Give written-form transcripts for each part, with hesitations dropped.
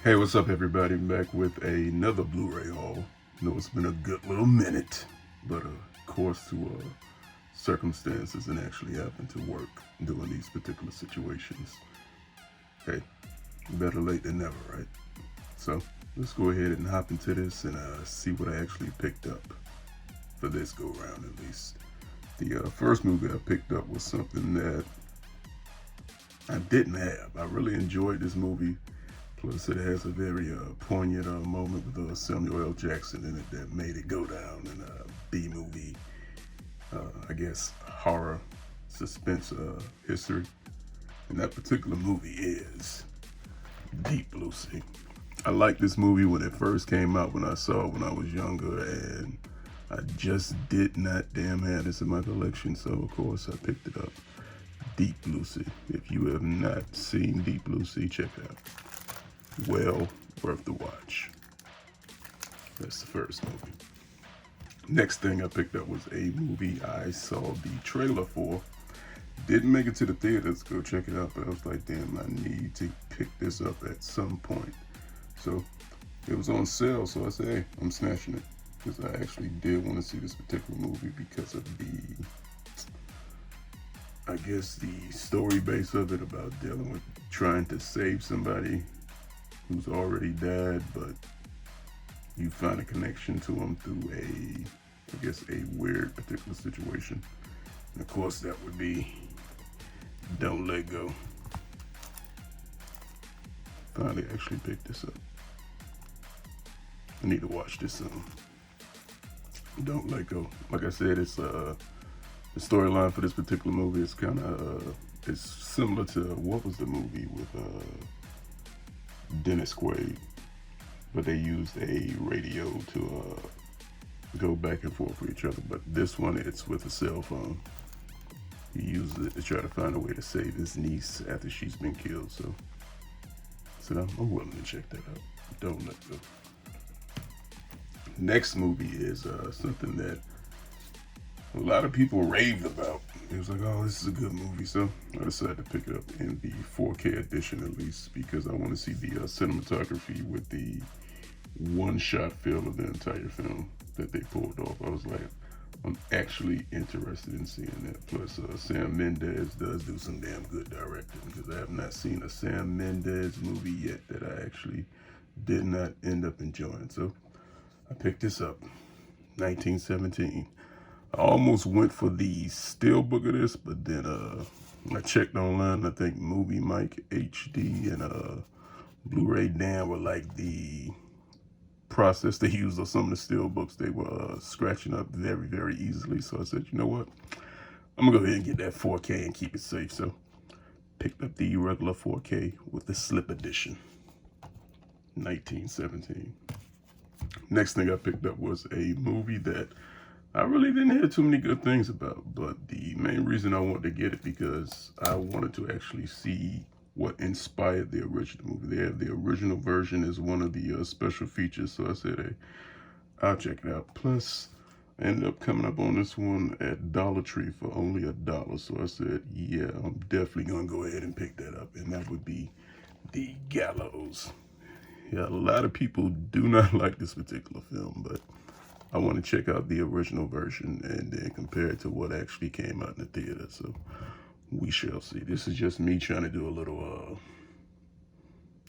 Hey, what's up, everybody? I'm back with another Blu-ray haul. I know it's been a good little minute, but of course, to circumstances and actually having to work during these particular situations. Hey, better late than never, right? So let's go ahead and hop into this and see what I actually picked up for this go round, at least. The first movie I picked up was something that I didn't have. I really enjoyed this movie. Plus, it has a very poignant moment with Samuel L. Jackson in it that made it go down in a B-movie, I guess, horror suspense history. And that particular movie is Deep Blue Sea. I liked this movie when it first came out, when I saw it when I was younger, and I just did not damn have this in my collection, so of course I picked it up. Deep Blue Sea. If you have not seen Deep Blue Sea, check it out. Well worth the watch. That's the first movie. Next thing I picked up was a movie I saw the trailer for. Didn't make it to the theaters to go check it out, but I was like, damn, I need to pick this up at some point. So it was on sale, so I said, hey, I'm snatching it. Because I actually did want to see this particular movie because of the, I guess, the story base of it about dealing with trying to save somebody who's already died, but you find a connection to him through a weird particular situation. And of course, that would be Don't Let Go. Finally actually picked this up. I need to watch this soon. Don't Let Go. Like I said, it's the storyline for this particular movie is kind of it's similar to what was the movie with Dennis Quaid, but they used a radio to go back and forth with each other. But this one, it's with a cell phone. He used it to try to find a way to save his niece after she's been killed. So I'm willing to check that out. Don't Let Go. Next movie is something that a lot of people raved about. It was like, oh, this is a good movie. So I decided to pick it up in the 4K edition, at least, because I want to see the cinematography with the one-shot feel of the entire film that they pulled off. I was like, I'm actually interested in seeing that. Plus, Sam Mendes does do some damn good directing, because I have not seen a Sam Mendes movie yet that I actually did not end up enjoying. So I picked this up, 1917. I almost went for the steelbook of this, but then I checked online. I think Movie Mike HD and Blu-ray Dan were like the process they used on some of the steelbooks. They were scratching up very, very easily. So I said, you know what? I'm gonna go ahead and get that 4K and keep it safe. So picked up the regular 4K with the slip edition, 1917. Next thing I picked up was a movie that I really didn't hear too many good things about, but the main reason I wanted to get it because I wanted to actually see what inspired the original movie. They have the original version as one of the special features, so I said, hey, I'll check it out. Plus, I ended up coming up on this one at Dollar Tree for only $1, so I said, yeah, I'm definitely gonna go ahead and pick that up, and that would be The Gallows. Yeah, a lot of people do not like this particular film, but I want to check out the original version and then compare it to what actually came out in the theater. So we shall see. This is just me trying to do a little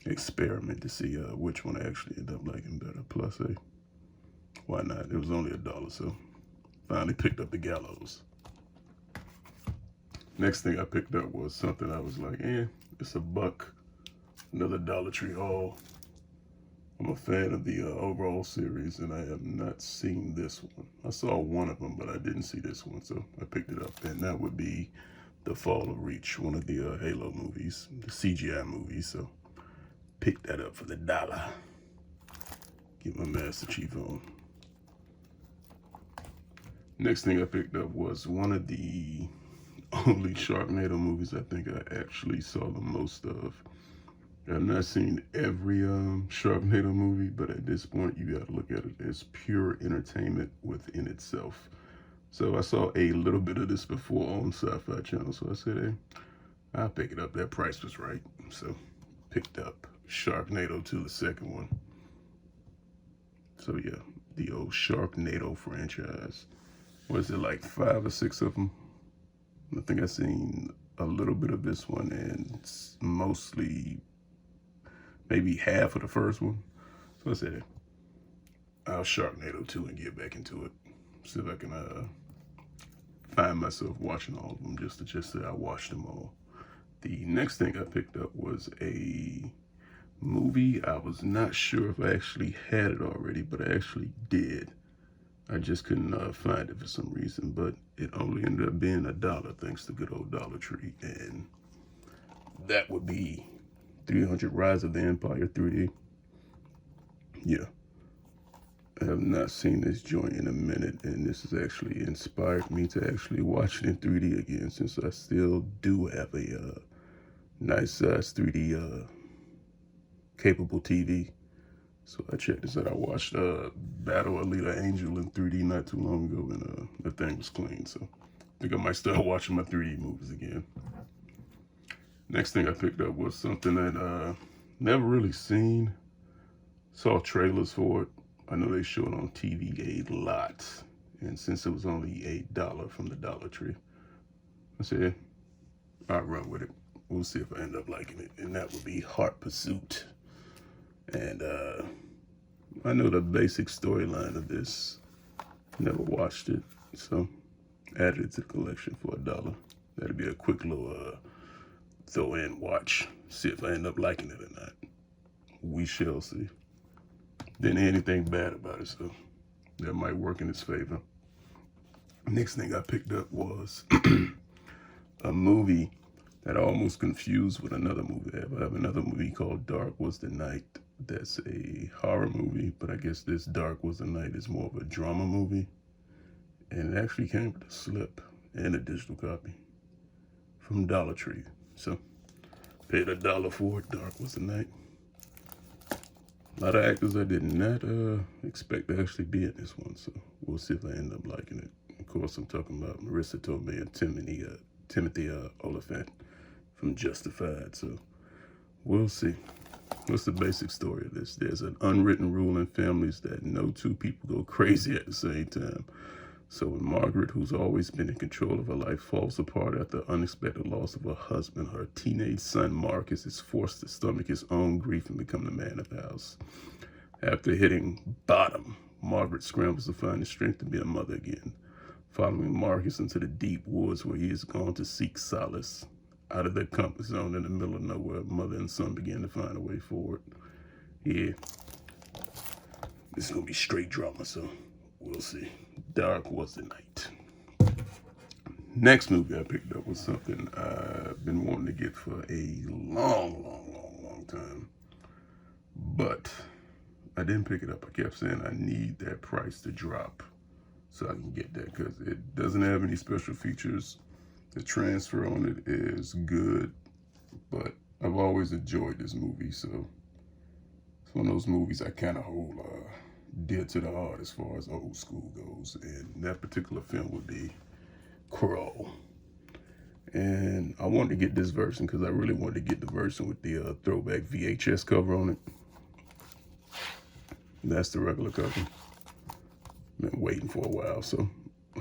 experiment to see which one I actually end up liking better. Plus, hey, why not? It was only $1, so finally picked up The Gallows. Next thing I picked up was something I was like, it's $1. Another Dollar Tree haul. I'm a fan of the overall series, and I have not seen this one. I saw one of them, but I didn't see this one, so I picked it up. And that would be The Fall of Reach, one of the Halo movies, the CGI movies. So picked that up for $1. Get my Master Chief on. Next thing I picked up was one of the only Sharknado movies I think I actually saw the most of. I've not seen every Sharknado movie, but at this point, you got to look at it as pure entertainment within itself. So I saw a little bit of this before on Sci-Fi Channel, so I said, hey, I'll pick it up. That price was right, so picked up Sharknado 2, the second one. So yeah, the old Sharknado franchise. Was it like 5 or 6 of them? I think I seen a little bit of this one and mostly maybe half of the first one. So I said, I'll Sharknado 2 and get back into it. See if I can find myself watching all of them just say I watched them all. The next thing I picked up was a movie. I was not sure if I actually had it already, but I actually did. I just couldn't find it for some reason, but it only ended up being $1 thanks to good old Dollar Tree, and that would be 300 Rise of the Empire 3D. Yeah, I have not seen this joint in a minute, and this has actually inspired me to actually watch it in 3D again, since I still do have a nice size 3D capable TV. So I checked this out. I watched Battle Alita Angel in 3D not too long ago, and the thing was clean. So I think I might start watching my 3D movies again. Next thing I picked up was something that never really seen. Saw trailers for it. I know they show it on TV a lot. And since it was only $8 from the Dollar Tree, I said, I'll run with it. We'll see if I end up liking it. And that would be Heart Pursuit. And I know the basic storyline of this. Never watched it, so added it to the collection for $1. That'd be a quick little throw in watch. See if I end up liking it or not. We shall see. Didn't hear anything bad about it, so that might work in its favor. Next thing I picked up was a movie that I almost confused with another movie. I have another movie called Dark Was the Night. That's a horror movie, but I guess this Dark Was the Night is more of a drama movie. And it actually came with a slip and a digital copy from Dollar Tree. So, paid $1 for it. Dark Was the Night. A lot of actors I did not expect to actually be in this one, so we'll see if I end up liking it. Of course, I'm talking about Marissa Tomei and Timothy Olyphant from Justified, so we'll see. What's the basic story of this? There's an unwritten rule in families that no two people go crazy at the same time. So when Margaret, who's always been in control of her life, falls apart after the unexpected loss of her husband, her teenage son Marcus is forced to stomach his own grief and become the man of the house. After hitting bottom, Margaret scrambles to find the strength to be a mother again, following Marcus into the deep woods where he is gone to seek solace. Out of their comfort zone in the middle of nowhere, mother and son begin to find a way forward. Yeah, this is going to be straight drama, so we'll see. Dark Was the Night. Next movie I picked up was something I've been wanting to get for a long time. But I didn't pick it up. I kept saying I need that price to drop so I can get that, because it doesn't have any special features. The transfer on it is good, but I've always enjoyed this movie, so it's one of those movies I kind of hold dear to the heart as far as old school goes, and that particular film would be Crow. And I wanted to get this version because I really wanted to get the version with the throwback VHS cover on it. That's the regular cover. Been waiting for a while, so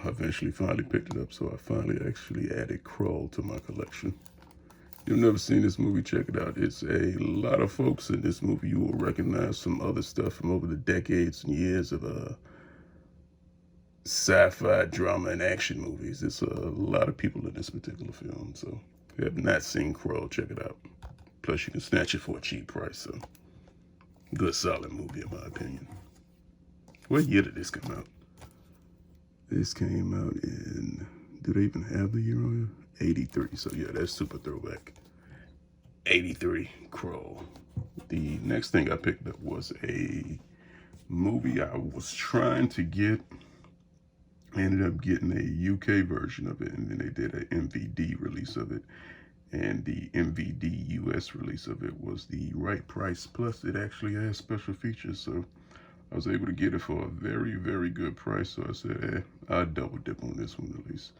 I eventually finally picked it up, so I finally actually added Krull to my collection. If you've never seen this movie, check it out. It's a lot of folks in this movie. You will recognize some other stuff from over the decades and years of sci-fi, drama, and action movies. It's a lot of people in this particular film, so if you have not seen Krull, check it out. Plus, you can snatch it for a cheap price, so good, solid movie in my opinion. What year did this come out? This came out in, do they even have the year on it? 83, so yeah, that's super throwback. 83, Krull. The next thing I picked up was a movie I was trying to get. I ended up getting a UK version of it, and then they did an MVD release of it. And the MVD US release of it was the right price, plus it actually has special features, so I was able to get it for a very good price. So I said, I'll double dip on this one at least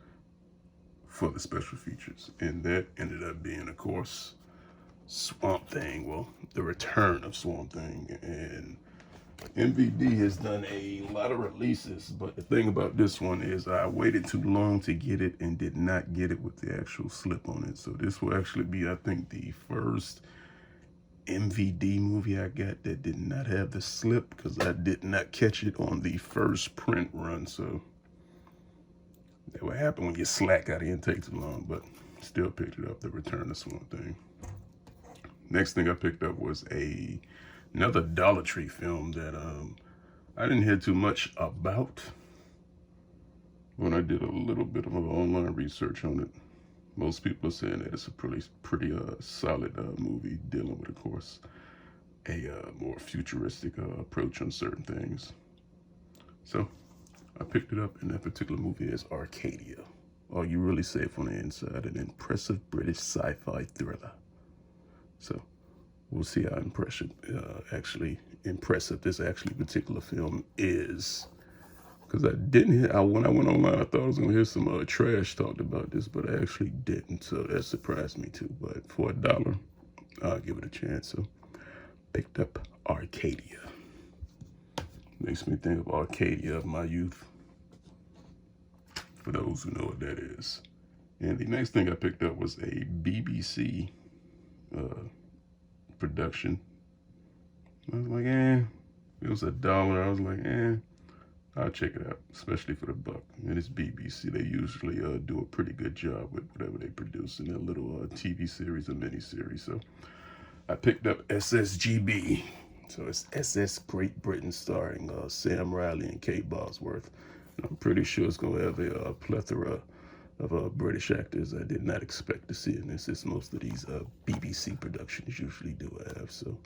for the special features. And that ended up being, of course, Swamp Thing. Well, the return of Swamp Thing. And MVD has done a lot of releases, but the thing about this one is I waited too long to get it and did not get it with the actual slip on it. So this will actually be, I think, the first MVD movie I got that did not have the slip, because I did not catch it on the first print run. So that would happen when you slack out here and take too long, but still picked it up, the return of Swamp Thing. Next thing I picked up was another Dollar Tree film that I didn't hear too much about when I did a little bit of online research on it. Most people are saying that it's a pretty solid movie dealing with, of course, a more futuristic approach on certain things. So I picked it up, and that particular movie is Arcadia. Are You Really Safe on the Inside? An impressive British sci-fi thriller. So we'll see how impressive this actually particular film is. Because I didn't hear, when I went online, I thought I was going to hear some trash talked about this, but I actually didn't. So that surprised me too. But for $1, I'll give it a chance. So picked up Arcadia. Makes me think of Arcadia of my youth, for those who know what that is. And the next thing I picked up was a BBC production. I was like, it was $1. I was like, I'll check it out, especially for the buck. And it's BBC. They usually do a pretty good job with whatever they produce in their little TV series or miniseries. So I picked up SSGB. So it's SS Great Britain, starring Sam Riley and Kate Bosworth. And I'm pretty sure it's going to have a plethora of British actors I did not expect to see in this, as most of these BBC productions usually do have. So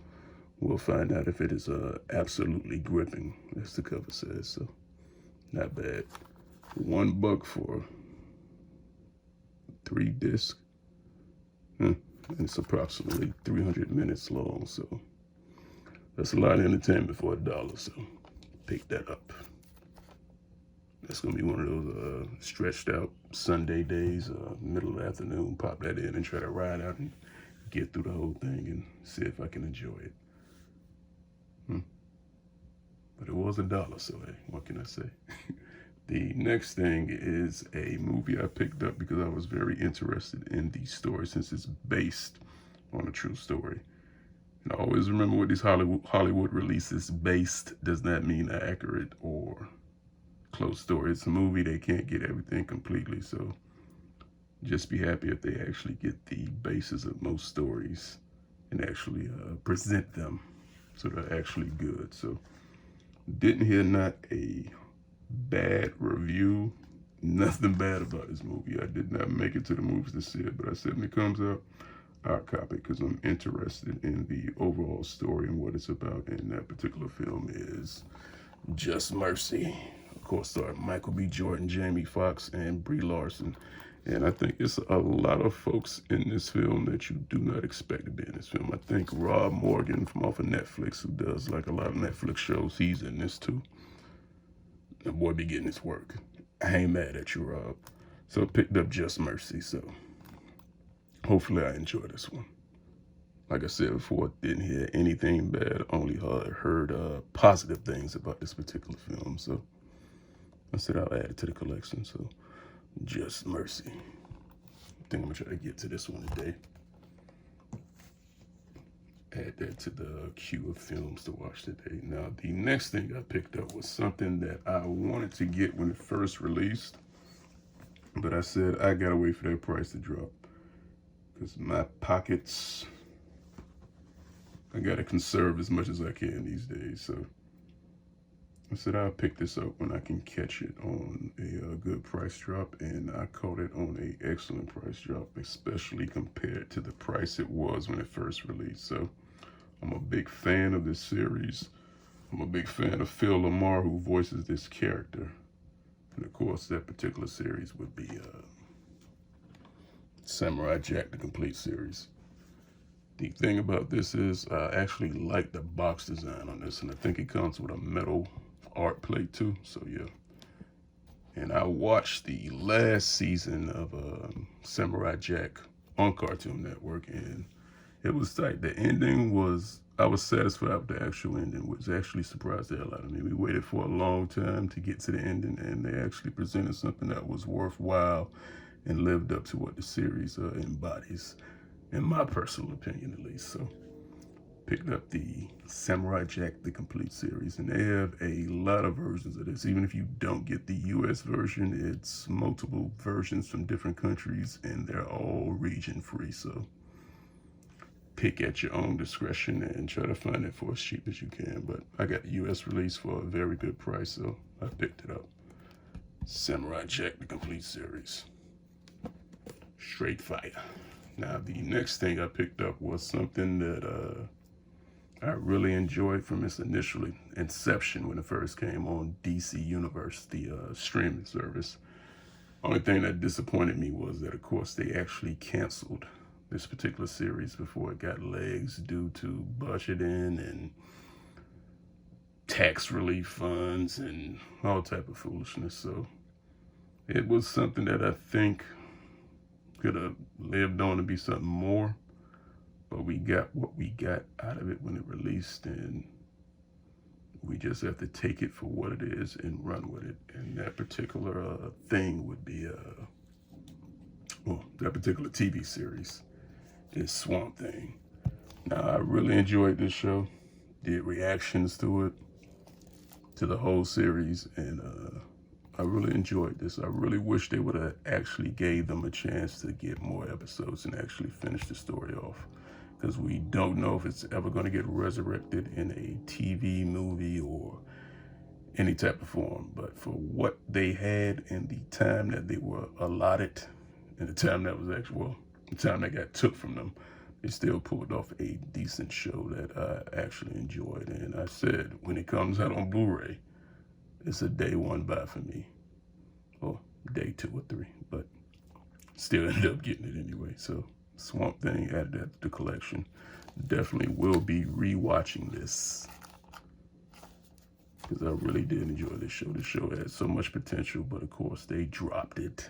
we'll find out if it is absolutely gripping, as the cover says. So not bad. $1 for 3 discs. And it's approximately 300 minutes long. So that's a lot of entertainment for $1. So pick that up. That's going to be one of those stretched out Sunday days, middle of the afternoon. Pop that in and try to ride out and get through the whole thing and see if I can enjoy it. But it was $1, so hey, what can I say? The next thing is a movie I picked up because I was very interested in the story, since it's based on a true story. And I always remember with these Hollywood releases, based does not mean accurate or close story. It's a movie, they can't get everything completely, so just be happy if they actually get the basis of most stories and actually present them so they're actually good. So didn't hear not a bad review, nothing bad about this movie. I did not make it to the movies to see it, but I said when it comes out, I'll copy it because I'm interested in the overall story and what it's about. And that particular film is Just Mercy. Of course, starring Michael B. Jordan, Jamie Foxx, and Brie Larson. And I think it's a lot of folks in this film that you do not expect to be in this film. I think Rob Morgan from off of Netflix, who does like a lot of Netflix shows, he's in this too. The boy be getting his work. I ain't mad at you, Rob. So I picked up Just Mercy. So hopefully I enjoy this one. Like I said before, didn't hear anything bad. Only heard positive things about this particular film. So I said I'll add it to the collection. So Just Mercy. I think I'm gonna try to get to this one today. Add that to the queue of films to watch today. Now, the next thing I picked up was something that I wanted to get when it first released, but I said I gotta wait for that price to drop because my pockets, I gotta conserve as much as I can these days. So I said I'll pick this up when I can catch it on a good price drop, and I caught it on an excellent price drop, especially compared to the price it was when it first released. So I'm a big fan of this series. I'm a big fan of Phil Lamar, who voices this character. And of course, that particular series would be Samurai Jack, the complete series. The thing about this is I actually like the box design on this, and I think it comes with a metal art plate too. So yeah. And I watched the last season of Samurai Jack on Cartoon Network, and It was tight. The ending was, I was satisfied with the actual ending, which actually surprised the hell out of me. We waited for a long time to get to the ending, and they actually presented something that was worthwhile and lived up to what the series embodies, in my personal opinion at least. So picked up the Samurai Jack the Complete series, and they have a lot of versions of this. Even if you don't get the US version, it's multiple versions from different countries, and they're all region free. So pick at your own discretion and try to find it for as cheap as you can. But I got the US release for a very good price, so I picked it up. Samurai Jack the Complete series. Straight fire. Now the next thing I picked up was something that I really enjoyed from its initial inception when it first came on DC Universe, the streaming service. Only thing that disappointed me was that, of course, they actually canceled this particular series before it got legs due to budgeting and tax relief funds and all type of foolishness. So it was something that I think could have lived on to be something more, but we got what we got out of it when it released, and we just have to take it for what it is and run with it. And that particular thing would be that particular TV series is Swamp Thing. Now, I really enjoyed this show, did reactions to it, to the whole series, and I really enjoyed this. I really wish they would have actually gave them a chance to get more episodes and actually finish the story off, because we don't know if it's ever going to get resurrected in a TV, movie, or any type of form. But for what they had and the time that they were allotted, and the time that was actually, well, the time that got took from them, they still pulled off a decent show that I actually enjoyed. And I said, when it comes out on Blu-ray, it's a day one buy for me, or day 2 or 3, but still ended up getting it anyway. So Swamp Thing added that to the collection. Definitely will be rewatching this, because I really did enjoy this show. This show had so much potential, but of course they dropped it.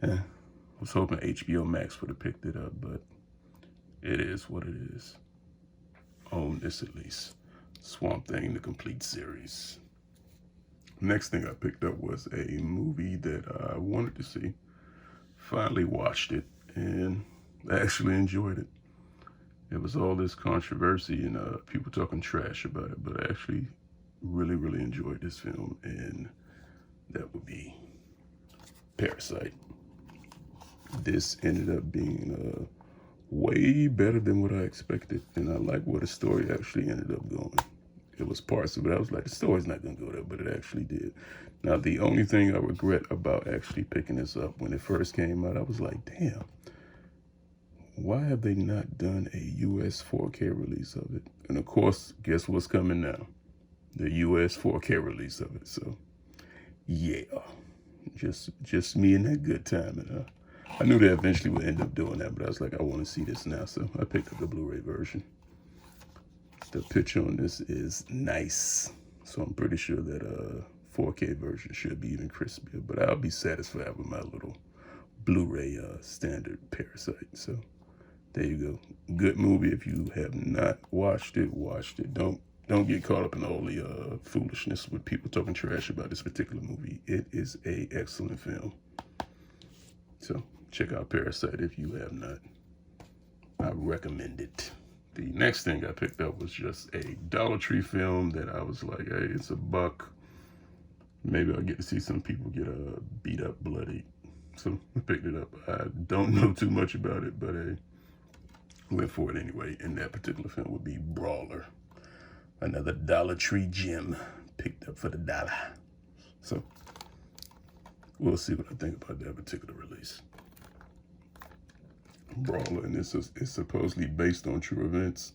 I was hoping HBO Max would have picked it up, but it is what it is. Own this at least. Swamp Thing, the complete series. Next thing I picked up was a movie that I wanted to see. Finally watched it, and I actually enjoyed it. It was all this controversy and people talking trash about it, but I actually really, really enjoyed this film, and that would be Parasite. This ended up being way better than what I expected, and I like where the story actually ended up going. It was parts of it I was like, the story's not going to go there, but it actually did. Now, the only thing I regret about actually picking this up, when it first came out, I was like, damn, why have they not done a US 4K release of it? And of course, guess what's coming now? The US 4K release of it. So, yeah, just me and that good time. And I knew they eventually would end up doing that, but I was like, I want to see this now. So I picked up the Blu-ray version. The picture on this is nice, so I'm pretty sure that 4K version should be even crispier, but I'll be satisfied with my little Blu-ray standard Parasite. So there you go. Good movie. If you have not watched it, watch it. Don't get caught up in all the foolishness with people talking trash about this particular movie. It is a excellent film. So check out Parasite if you have not. I recommend it. The next thing I picked up was just a Dollar Tree film that I was like, hey, it's $1. Maybe I'll get to see some people get beat up, bloody. So I picked it up. I don't know too much about it, but I went for it anyway. And that particular film would be Brawler. Another Dollar Tree gem picked up for the dollar. So we'll see what I think about that particular release. Brawler, and it's supposedly based on true events.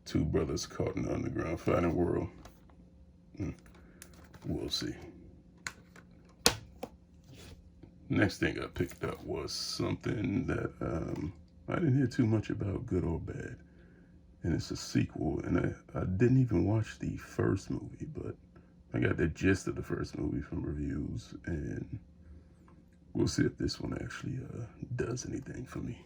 2 brothers caught in the underground fighting world. We'll see. Next thing I picked up was something that I didn't hear too much about, good or bad. And it's a sequel, and I didn't even watch the first movie, but I got the gist of the first movie from reviews, and we'll see if this one actually does anything for me.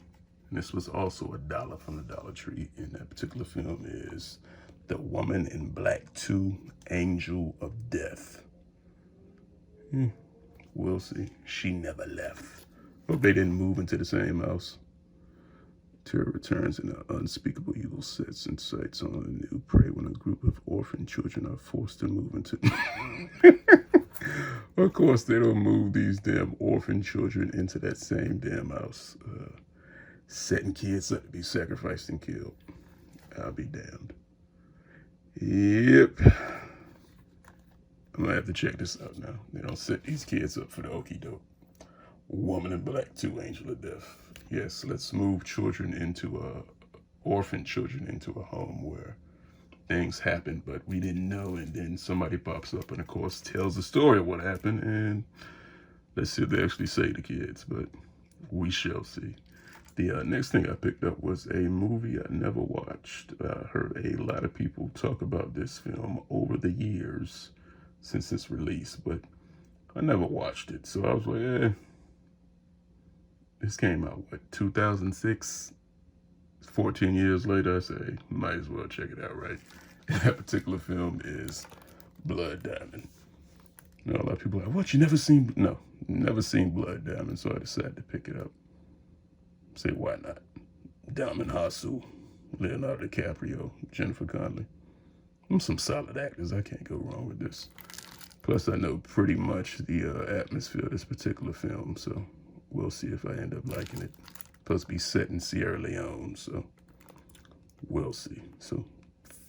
and this was also $1 from the Dollar Tree, and that particular film is The Woman in Black 2, Angel of Death. We'll see. She never left. Hope they didn't move into the same house. Terror returns and an unspeakable evil sets and sights on a new prey when a group of orphan children are forced to move into... Of course, they don't move these damn orphan children into that same damn house. Setting kids up to be sacrificed and killed. I'll be damned. Yep. I'm gonna have to check this out now. They don't set these kids up for the okie doke. Woman in Black 2, Angel of Death. Yes, let's move children into orphan children into a home where things happen, but we didn't know, and then somebody pops up and of course tells the story of what happened, and let's see if they actually save the kids, but we shall see. The next thing I picked up was a movie I never watched. I heard a lot of people talk about this film over the years since its release, but I never watched it. So I was like, this came out, what, 2006? 14 years later, I say, might as well check it out, right? And that particular film is Blood Diamond. You know, a lot of people are like, what, you never seen? No, never seen Blood Diamond, so I decided to pick it up. Say, why not? Diamond Hasu, Leonardo DiCaprio, Jennifer Connelly. Some solid actors. I can't go wrong with this. Plus, I know pretty much the atmosphere of this particular film, so we'll see if I end up liking it. Supposed to be set in Sierra Leone, so we'll see. So,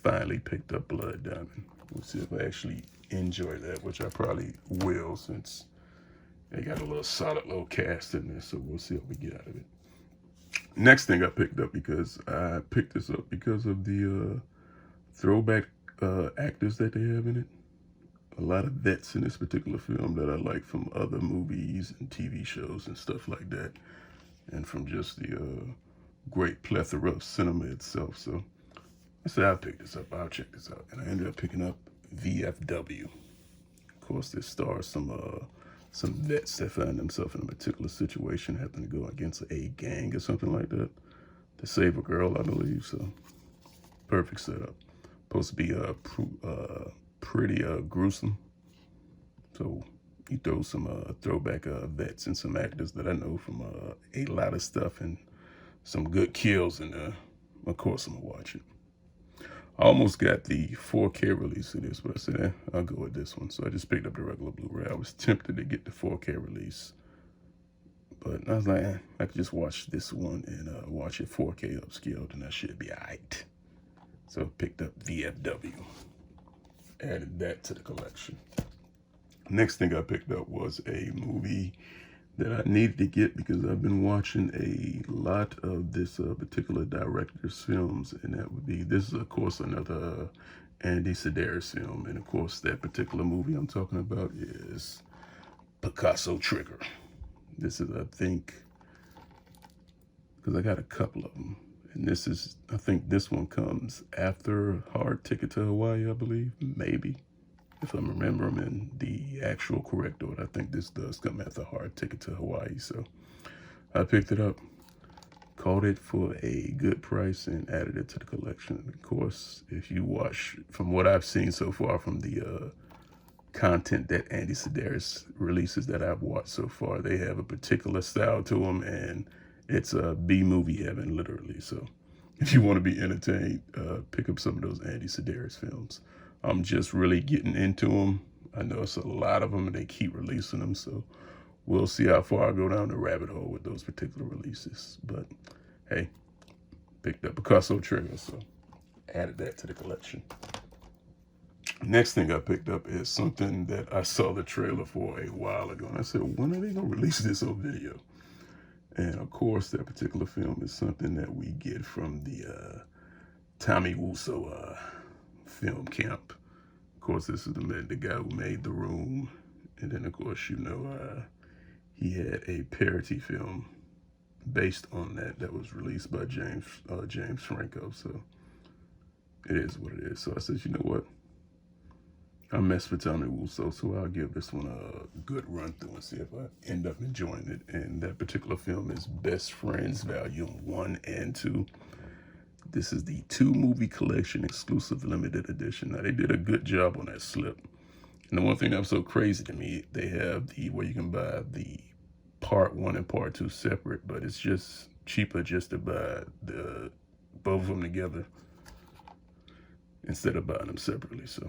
finally picked up Blood Diamond. We'll see if I actually enjoy that, which I probably will, since they got a little solid little cast in there, so we'll see what we get out of it. Next thing I picked up, because I picked this up because of the throwback actors that they have in it. A lot of vets in this particular film that I like from other movies and TV shows and stuff like that, and from just the great plethora of cinema itself. So I said, I'll pick this up, I'll check this out, and I ended up picking up VFW. Of course, this stars some vets that find themselves in a particular situation, having to go against a gang or something like that to save a girl, I believe. So perfect setup. Supposed to be pretty gruesome. So you throw some throwback vets and some actors that I know from a lot of stuff, and some good kills in there. Of course, I'm gonna watch it. I almost got the 4K release of this, but I said, I'll go with this one. So I just picked up the regular Blu-ray. I was tempted to get the 4K release, but I was like, I could just watch this one and watch it 4K upscaled, and that should be all right. So I picked up VFW. Added that to the collection. Next thing I picked up was a movie that I needed to get because I've been watching a lot of this particular director's films, and that would be, this is of course another Andy Sedaris film, and of course that particular movie I'm talking about is Picasso Trigger. This is, I think, because I got a couple of them, and this is, I think this one comes after Hard Ticket to Hawaii, I believe, maybe. If I'm remembering in the actual correct order, I think this does come after Hard Ticket to Hawaii. So I picked it up, caught it for a good price, and added it to the collection. Of course, if you watch, from what I've seen so far from the content that Andy Sedaris releases that I've watched so far, they have a particular style to them, and it's a B-movie heaven, literally. So if you want to be entertained, pick up some of those Andy Sedaris films. I'm just really getting into them. I know it's a lot of them, and they keep releasing them, so we'll see how far I go down the rabbit hole with those particular releases. But hey, picked up Picasso Trigger, so added that to the collection. Next thing I picked up is something that I saw the trailer for a while ago, and I said, when are they gonna release this on video? And of course, that particular film is something that we get from the Tommy Wiseau film camp. Of course, this is the guy who made The Room, and then of course, you know, he had a parody film based on that was released by James Franco. So it is what it is. So I said, you know what, I mess with Tommy Wiseau, so I'll give this one a good run through and see if I end up enjoying it. And that particular film is Best Friends Volume 1 and 2. This is the 2-movie collection exclusive limited edition. Now, they did a good job on that slip. And the one thing that was so crazy to me, they have the where you can buy the part 1 and part 2 separate, but it's just cheaper just to buy the both of them together instead of buying them separately. So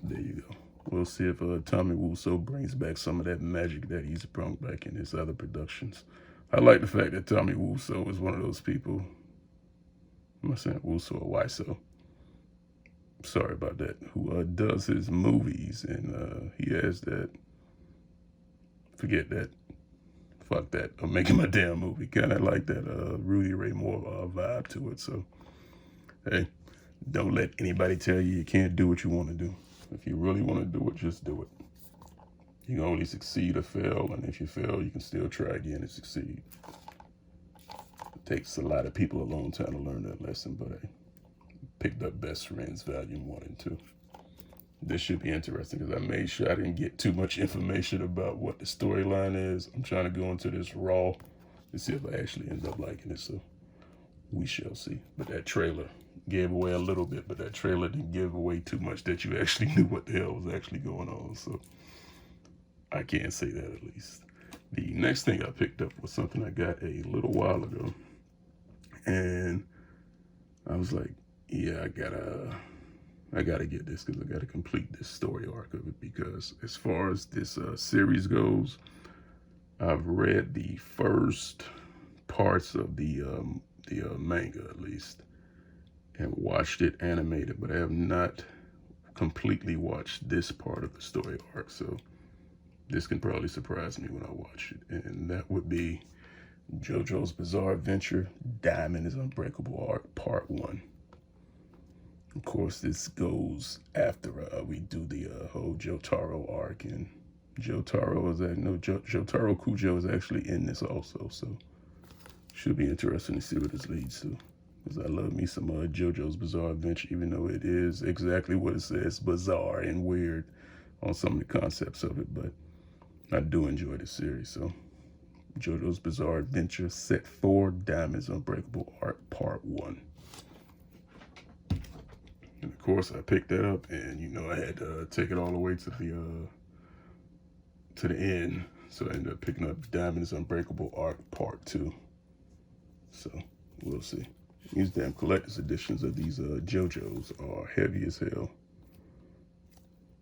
there you go. We'll see if Tommy Wiseau brings back some of that magic that he's brought back in his other productions. I like the fact that Tommy Wiseau is one of those people. Am I saying Wiseau or Wiseau? Sorry about that. Who does his movies, and he has that. Forget that. Fuck that. I'm making my damn movie. Kind of like that Rudy Ray Moore vibe to it. So, hey, don't let anybody tell you can't do what you want to do. If you really want to do it, just do it. You can only succeed or fail, and if you fail, you can still try again and succeed. It takes a lot of people a long time to learn that lesson, but I picked up Best Friends Volume 1 and 2. This should be interesting because I made sure I didn't get too much information about what the storyline is. I'm trying to go into this raw to see if I actually end up liking it, so we shall see. But that trailer gave away a little bit, but that trailer didn't give away too much that you actually knew what the hell was actually going on, so I can't say that at least. The next thing I picked up was something I got a little while ago, and I was like, yeah, I gotta get this because I gotta complete this story arc of it, because as far as this series goes, I've read the first parts of the manga at least, and watched it animated, but I have not completely watched this part of the story arc, so this can probably surprise me when I watch it, and that would be JoJo's Bizarre Adventure Diamond is Unbreakable Arc Part 1. Of course, this goes after we do the whole Jotaro arc, and Jotaro Kujo is actually in this also, so should be interesting to see what this leads to. Because I love me some JoJo's Bizarre Adventure, even though it is exactly what it says, bizarre and weird on some of the concepts of it, but I do enjoy the series. So JoJo's Bizarre Adventure Set 4 Diamond's Unbreakable Arc Part 1. And of course, I picked that up, and you know I had to take it all the way to the end. So I ended up picking up Diamond's Unbreakable Arc Part 2. So we'll see. These damn collector's editions of these JoJo's are heavy as hell.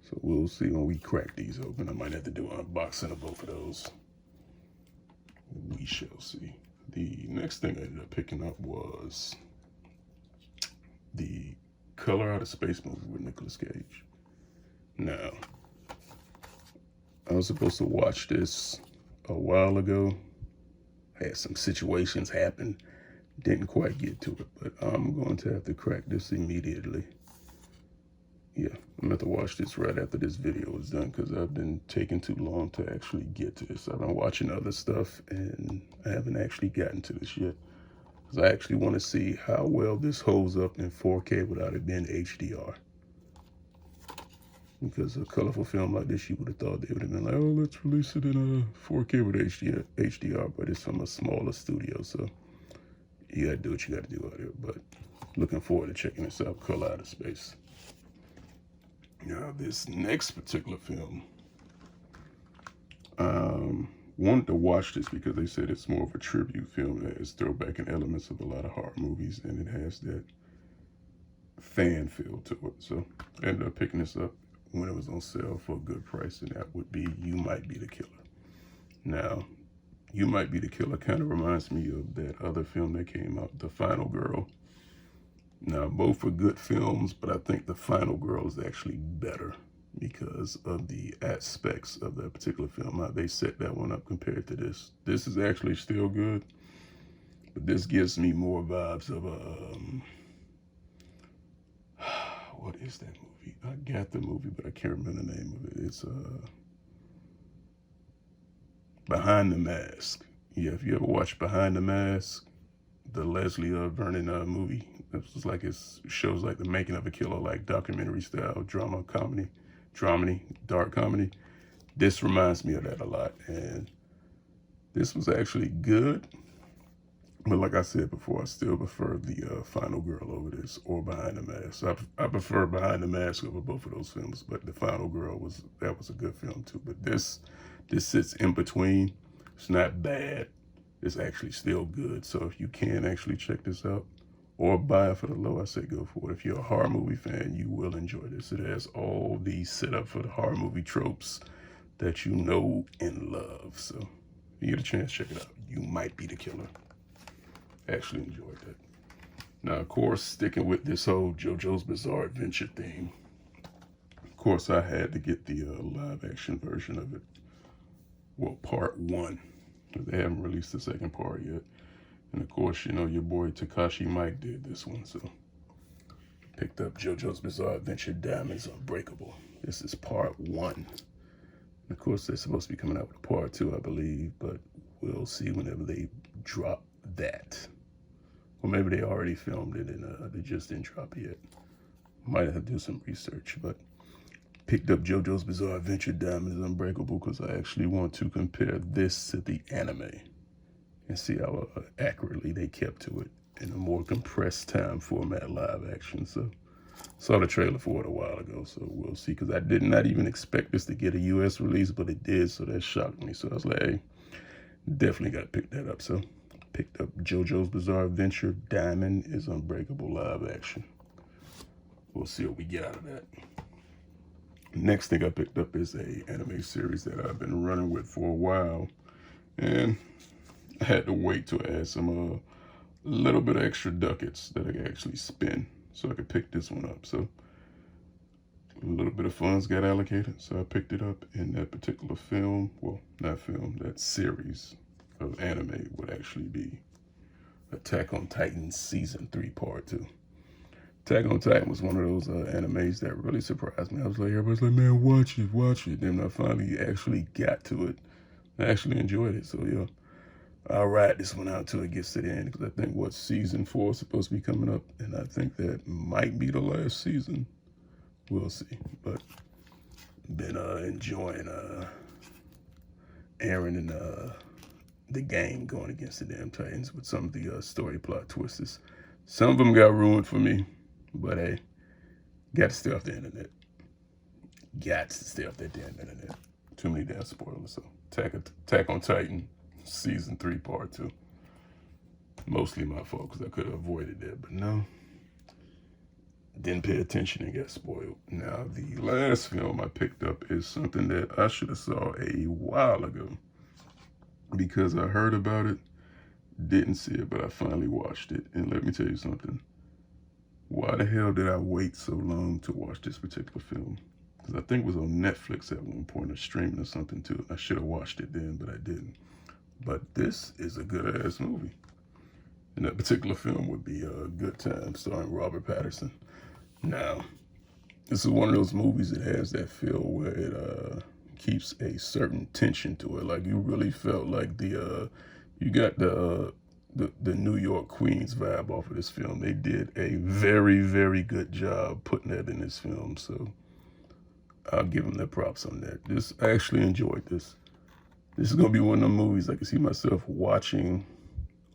So we'll see when we crack these open. I might have to do an unboxing of both of those. We shall see. The next thing I ended up picking up was the Color Out of Space movie with Nicolas Cage. Now, I was supposed to watch this a while ago. Had some situations happen. Didn't quite get to it, but I'm going to have to crack this immediately. Yeah, I'm going to have to watch this right after this video is done, because I've been taking too long to actually get to this. I've been watching other stuff, and I haven't actually gotten to this yet. Because I actually want to see how well this holds up in 4K without it being HDR. Because a colorful film like this, you would have thought they would have been like, oh, let's release it in 4K with HDR, but it's from a smaller studio, so you gotta do what you gotta do out here. But looking forward to checking this out, Color Out of Space. Now, this next particular film, wanted to watch this because they said it's more of a tribute film that has throwback and elements of a lot of horror movies, and it has that fan feel to it. So I ended up picking this up when it was on sale for a good price, and that would be You Might Be the Killer. Now, You Might Be the Killer kind of reminds me of that other film that came out, The Final Girl. Now, both are good films, but I think The Final Girl is actually better because of the aspects of that particular film, how they set that one up compared to this. This is actually still good, but this gives me more vibes of what is that movie? I got the movie, but I can't remember the name of it. It's Behind the Mask. Yeah, if you ever watch Behind the Mask, the Leslie Vernon movie, it was like it shows like the making of a killer, like documentary style drama comedy. dramedy, dark comedy. This reminds me of that a lot, and this was actually good. But like I said before, I still prefer the Final Girl over this, or Behind the Mask. I prefer Behind the Mask over both of those films, but the Final Girl was a good film too. But this sits in between. It's not bad. It's actually still good. So if you can actually check this out or buy it for the low, I say go for it. If you're a horror movie fan, you will enjoy this. It has all the setup for the horror movie tropes that you know and love. So if you get a chance, check it out. You Might Be the Killer. Actually enjoyed that. Now, of course, sticking with this whole JoJo's Bizarre Adventure theme, of course, I had to get the live action version of it. Well, part one. They haven't released the second part yet. And of course, you know, your boy Takashi Mike did this one, so picked up JoJo's Bizarre Adventure Diamonds Unbreakable. This is part one. And of course, they're supposed to be coming out with part two, I believe, but we'll see whenever they drop that. Or maybe they already filmed it and they just didn't drop it yet. Might have to do some research, but picked up JoJo's Bizarre Adventure Diamonds Unbreakable because I actually want to compare this to the anime and see how accurately they kept to it in a more compressed time format live action. So saw the trailer for it a while ago, so we'll see, because I did not even expect this to get a US release, but it did, so that shocked me. So I was like, hey, definitely got to pick that up. So picked up JoJo's Bizarre Adventure Diamond is Unbreakable live action. We'll see what we get out of that. Next thing I picked up is a anime series that I've been running with for a while, and I had to wait to add some little bit of extra ducats that I could actually spend so I could pick this one up. So a little bit of funds got allocated, so I picked it up. In that particular film, well, not film, that series of anime would actually be Attack on Titan Season 3 Part 2. Attack on Titan was one of those animes that really surprised me. I was like, everybody's like, man, watch it. Then I finally actually got to it. I actually enjoyed it. So yeah, I'll ride this one out till it gets to the end, because I think Season 4 is supposed to be coming up, and I think that might be the last season. We'll see. But been enjoying Aaron and the gang going against the damn Titans with some of the story plot twists. Some of them got ruined for me, but hey, got to stay off the internet. Got to stay off that damn internet. Too many damn spoilers. So Attack on Titan Season 3 Part 2. Mostly my fault, because I could have avoided that, but no. Didn't pay attention and got spoiled. Now, the last film I picked up is something that I should have saw a while ago, because I heard about it, didn't see it, but I finally watched it. And let me tell you something. Why the hell did I wait so long to watch this particular film? Because I think it was on Netflix at one point, or streaming or something too. I should have watched it then, but I didn't. But this is a good-ass movie. And that particular film would be Good Time, starring Robert Pattinson. Now, this is one of those movies that has that feel where it keeps a certain tension to it. Like, you really felt like you got the New York Queens vibe off of this film. They did a very, very good job putting that in this film. So I'll give them their props on that. I actually enjoyed this. This is going to be one of the movies I can see myself watching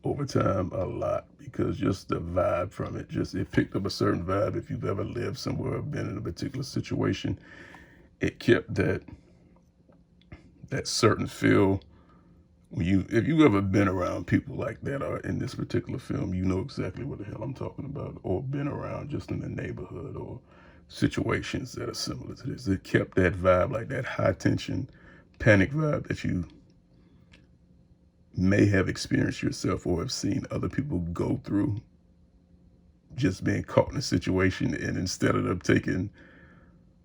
over time a lot, because just the vibe from it, it picked up a certain vibe. If you've ever lived somewhere or been in a particular situation, it kept that certain feel. If you've ever been around people like that are in this particular film, you know exactly what the hell I'm talking about, or been around just in the neighborhood or situations that are similar to this. It kept that vibe, like that high tension, panic vibe that you may have experienced yourself or have seen other people go through, just being caught in a situation, and instead of them taking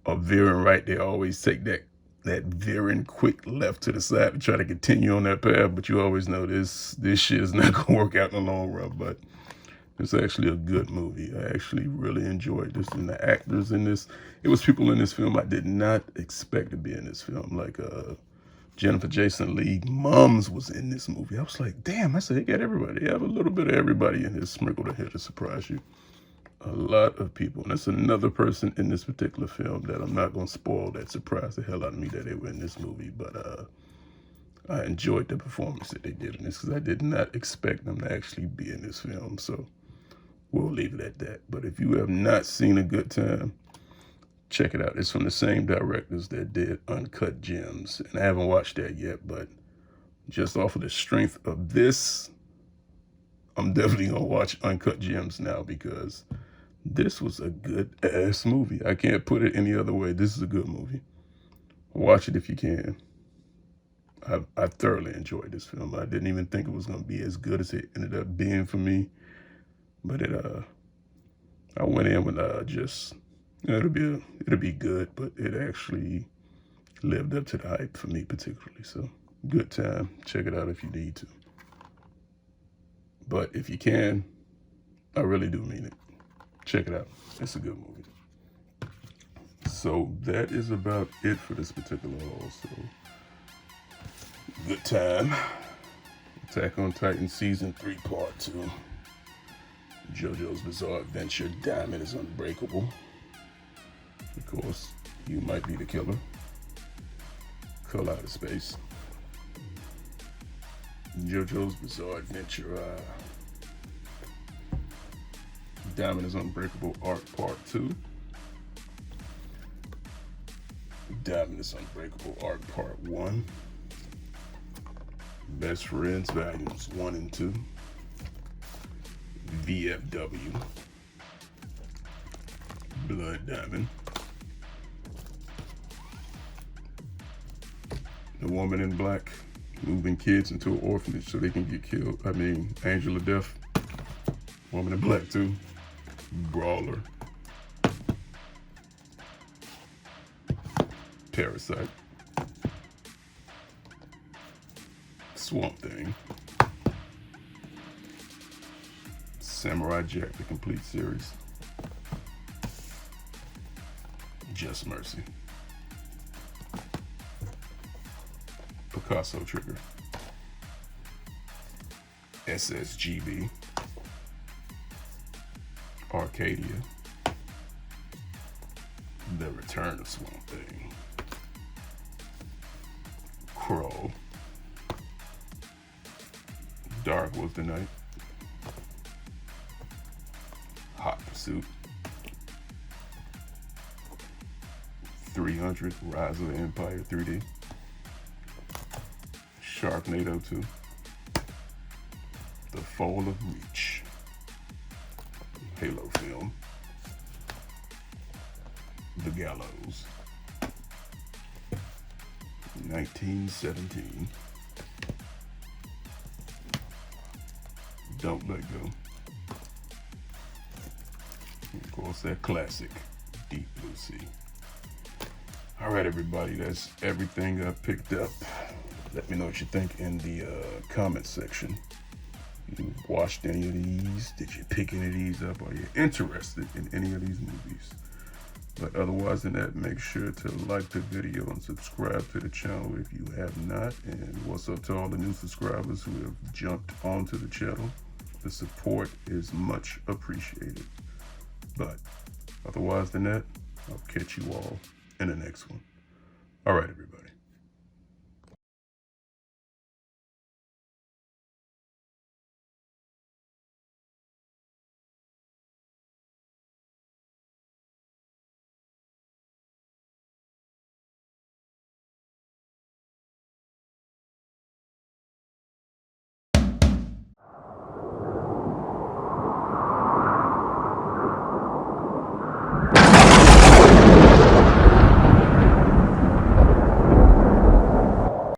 a veering right, they always take that veering quick left to the side to try to continue on that path. But you always know this shit is not gonna work out in the long run. But it's actually a good movie. I actually really enjoyed this, and the actors in this, it was people in this film I did not expect to be in this film, like Jennifer Jason Leigh Mums was in this movie. I was like, damn, I said, they got everybody. They have a little bit of everybody in here sprinkled in here to surprise you. a lot of people, and that's another person in this particular film that I'm not going to spoil, that surprised the hell out of me that they were in this movie, but I enjoyed the performance that they did in this because I did not expect them to actually be in this film, so we'll leave it at that. But if you have not seen A Good Time, check it out. It's from the same directors that did Uncut Gems, and I haven't watched that yet, but just off of the strength of this, I'm definitely going to watch Uncut Gems now because this was a good-ass movie. I can't put it any other way. This is a good movie. Watch it if you can. I thoroughly enjoyed this film. I didn't even think it was going to be as good as it ended up being for me. But I went in with just, it'll be good, but it actually lived up to the hype for me particularly. So, Good Time. Check it out if you need to. But if you can, I really do mean it. Check it out. It's a good movie. So that is about it for this particular haul. So, Good Time. Attack on Titan Season 3 Part 2. JoJo's Bizarre Adventure. Diamond is Unbreakable. Of course, You Might Be the Killer. Call Out of Space. JoJo's Bizarre Adventure. Diamond is Unbreakable Arc Part 2. Diamond is Unbreakable Arc Part 1. Best Friends Volumes 1 and 2. VFW. Blood Diamond. The Woman in Black. Moving kids into an orphanage so they can get killed. Angel of Death. Woman in Black 2. Brawler. Parasite. Swamp Thing. Samurai Jack, the complete series. Just Mercy. Picasso Trigger. SSGB. Arcadia. The Return of Swamp Thing. Crow. Dark Was the Night. Hot Pursuit. 300 Rise of the Empire 3D. Sharknado 2. The Fall of Reach. Halo film. The Gallows. 1917. Don't Let Go. And of course, that classic, Deep Blue Sea. All right, everybody, that's everything I picked up. Let me know what you think in the comment section. You watched any of these? Did you pick any of these up? Are you interested in any of these movies? But otherwise than that, make sure to like the video and subscribe to the channel if you have not. And what's up to all the new subscribers who have jumped onto the channel? The support is much appreciated. But otherwise than that, I'll catch you all in the next one. All right, everybody.